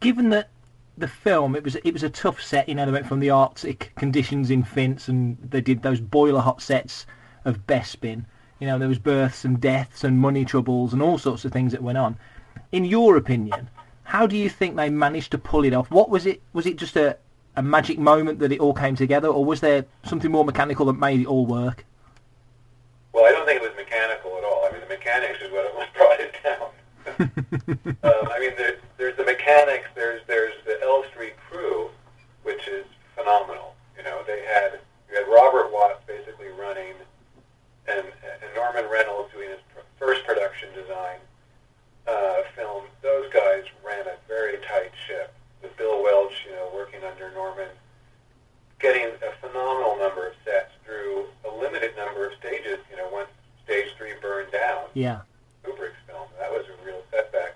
given that the film, it was a tough set. They went from the Arctic conditions in Finse, and they did those boiler hot sets of Bespin. There was births and deaths and money troubles and all sorts of things that went on. In your opinion, how do you think they managed to pull it off? What was it? Was it just a magic moment that it all came together, or was there something more mechanical that made it all work? Well, I don't think it was mechanical at all. I mean, the mechanics is what brought it down. I mean, there's the mechanics. There's the L Street crew, which is phenomenal. You had Robert Watts basically running, and Norman Reynolds doing his first production design film. Those guys ran a very tight ship with Bill Welch, working under Norman, getting a phenomenal number of sets through a limited number of stages. Once stage 3 burned down. Yeah. Kubrick's film. That was a real setback.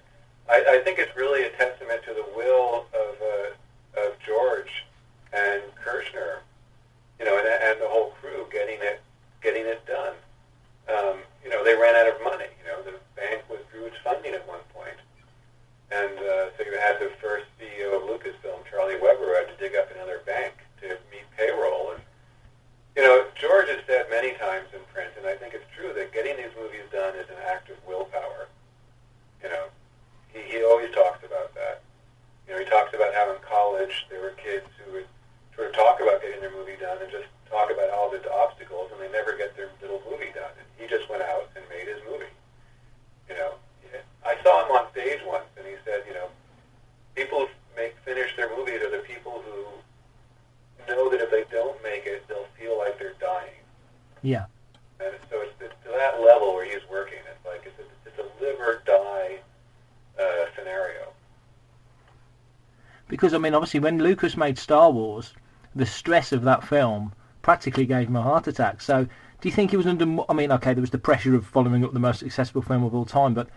I think it's really a testament to the will of George and Kirshner, and the whole crew getting it done. They ran out of money. The bank withdrew its funding at one point, and so you had the first CEO of Lucasfilm, Charlie Weber, who had to dig up another bank to meet payroll. And George has said many times in print, and I think it's true, that getting these movies done is an act of willpower. He always talks about that. He talks about how in college there were kids who would sort of talk about getting their movie done and just talk about all the obstacles, and they never get their little movie done. And he just went out and made his movie. I saw him on stage once, and he said, people finish their movies are the people who know that if they don't make it, they'll feel like they're dying. Yeah. And so it's to that level where he's working. It's like it's a live or die scenario. Because, obviously, when Lucas made Star Wars, the stress of that film practically gave him a heart attack. So, do you think he was under... okay, there was the pressure of following up the most successful film of all time, but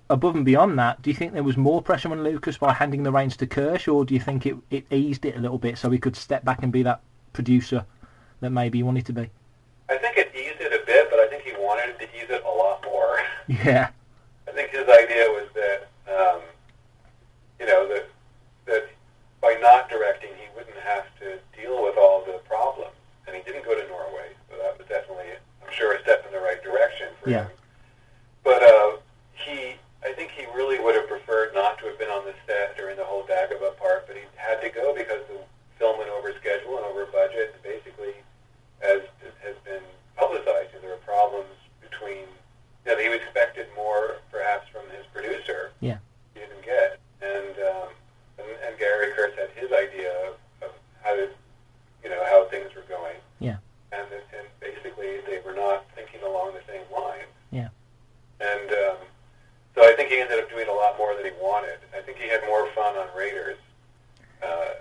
above and beyond that, do you think there was more pressure on Lucas by handing the reins to Kirsch, or do you think it eased it a little bit so he could step back and be that producer that maybe he wanted to be? I think it eased it a bit, but I think he wanted to ease it a lot more. Yeah. I think his idea was that, that by not directing, he wouldn't have to deal with all the problems. And he didn't go to Norway, so that was definitely, I'm sure, a step in the right direction for him. But I think he really would have preferred not to have been on the set during the whole Dagobah part, but he had to go because the film went over schedule and over budget. And basically, as has been publicized, there were problems between, he expected more perhaps from his producer. Yeah. He didn't get. And Gary Kurtz had his idea of how to, how things were going. Yeah. And basically they were not thinking along the same lines. Yeah. And so I think he ended up doing a lot more than he wanted. I think he had more fun on Raiders.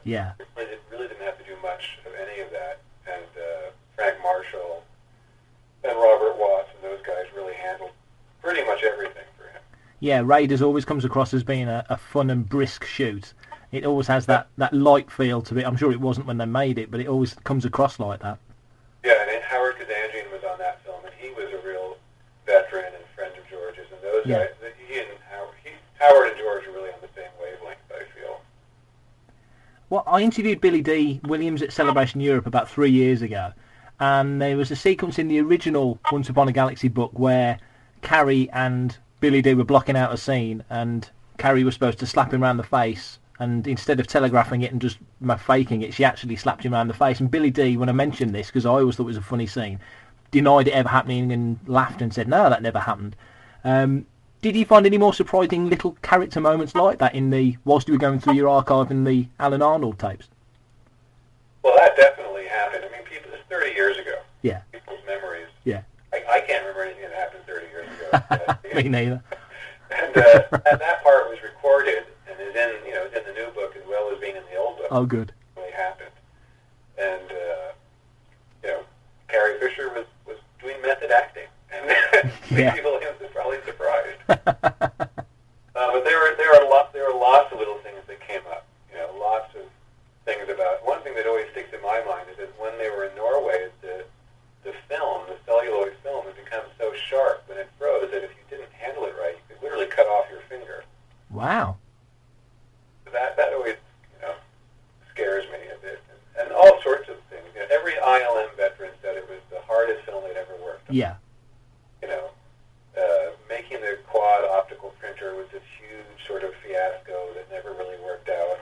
Yeah. It really didn't have to do much of any of that. And Frank Marshall and Robert Watts and those guys really handled pretty much everything for him. Yeah, Raiders always comes across as being a fun and brisk shoot. It always has that light feel to it. I'm sure it wasn't when they made it, but it always comes across like that. Yeah, and Howard Kazanjian was on that film, and he was a real veteran and friend of George's. And those guys, Howard and George are really on the same wavelength, I feel. Well, I interviewed Billy D. Williams at Celebration Europe about 3 years ago, and there was a sequence in the original Once Upon a Galaxy book where Carrie and Billy D were blocking out a scene, and Carrie was supposed to slap him around the face, and instead of telegraphing it and just faking it, she actually slapped him around the face. And Billy D, when I mentioned this, because I always thought it was a funny scene, denied it ever happening and laughed and said, no, that never happened. Did you find any more surprising little character moments like that whilst you were going through your archive in the Alan Arnold tapes? Well, that definitely happened. I mean, it's 30 years ago. Yeah. People's memories. Yeah. I can't remember anything that happened 30 years ago. Me neither. And that part was recorded and is in the new book as well as being in the old book. Oh, good. It really happened. And, Carrie Fisher was doing method acting. And Yeah. people are probably surprised. But there are lots of little things that came up. Lots of things about. One thing that always sticks in my mind is that when they were in Norway, the celluloid film, had become so sharp when it froze that if you didn't handle it right, you could literally cut off your finger. Wow. That Yeah. You know, making the quad optical printer was this huge sort of fiasco that never really worked out.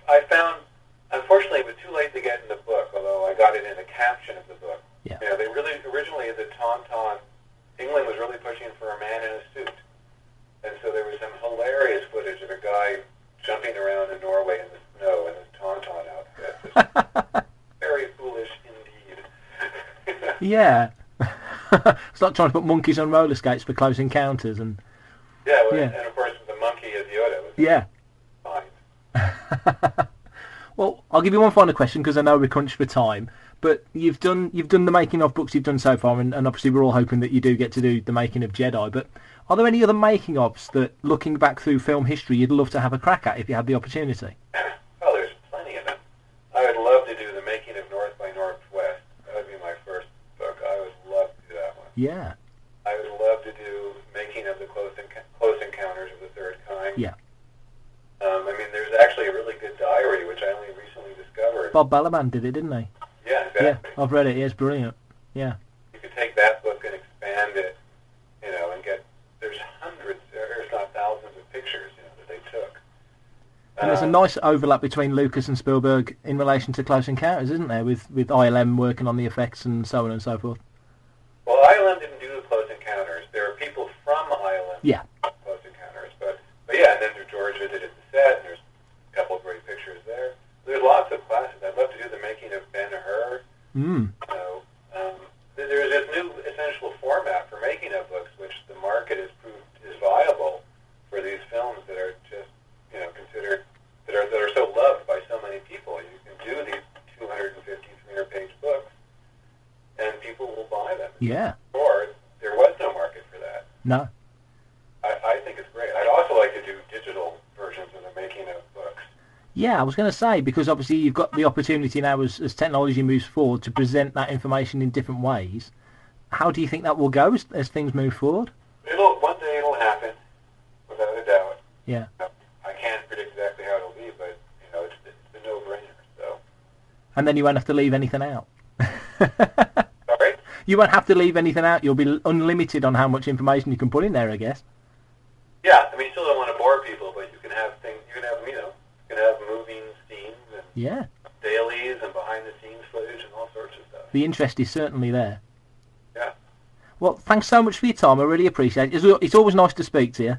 I found, unfortunately, it was too late to get in the book, although I got it in the caption of the book. Yeah. You know, they really, originally the Tauntaun, England was really pushing for a man in a suit. And so there was some hilarious footage of a guy jumping around in Norway in the snow in his Tauntaun outfit. Very foolish indeed. Yeah. It's like trying to put monkeys on roller skates for Close Encounters, and Yeah, well, Yeah. and of course the monkey as Yoda was yeah. fine. Well, I'll give you one final question because I know we're crunched for time. But you've done the making of books you've done so far, and obviously we're all hoping that you do get to do the making of Jedi. But are there any other making ofs that, looking back through film history, you'd love to have a crack at if you had the opportunity? Oh, there's plenty of them. I would love to do the making of North by Northwest. That would be my first book. I would love to do that one. Yeah. I would love to do making of the Close Encounters of the Third Kind. Yeah. I mean, there's actually a really good diary which I only recently discovered. Bob Balaban did it, didn't he? Yeah, exactly. Yeah, I've read it. It's brilliant. Yeah. You could take that book and expand it, you know, and get, there's hundreds, if not thousands of pictures, you know, that they took. And there's a nice overlap between Lucas and Spielberg in relation to Close Encounters, isn't there? With ILM working on the effects and so on and so forth. Well, ILM didn't do the Close Encounters. There are people from ILM Yeah. Close Encounters, but yeah, and then George visited the set, and there's a couple of great pictures there. There's lots of classics. I'd love to do the making of Ben-Hur. Mm. You know, there's this new essential format for making of books, which the market has proved is viable for these films that are just, you know, considered that are so loved by so many people. You can do these 250, 300-page books, and people will buy them. Yeah. Or there was no market for that. No. I think it's great. I'd also like to do digital versions of the making of books. Yeah, I was going to say, because obviously you've got the opportunity now as technology moves forward to present that information in different ways. How do you think that will go as things move forward? One day it'll happen, without a doubt. Yeah. I can't predict exactly how it'll be, but you know, it's a no-brainer. So. And then you won't have to leave anything out. Sorry? You won't have to leave anything out. You'll be unlimited on how much information you can put in there, I guess. Yeah, I mean, you still don't want to bore people, but you can have things. You can have, you know, you can have moving scenes and Yeah. dailies and behind-the-scenes footage and all sorts of stuff. The interest is certainly there. Yeah. Well, thanks so much for your time. I really appreciate it. It's always nice to speak to you.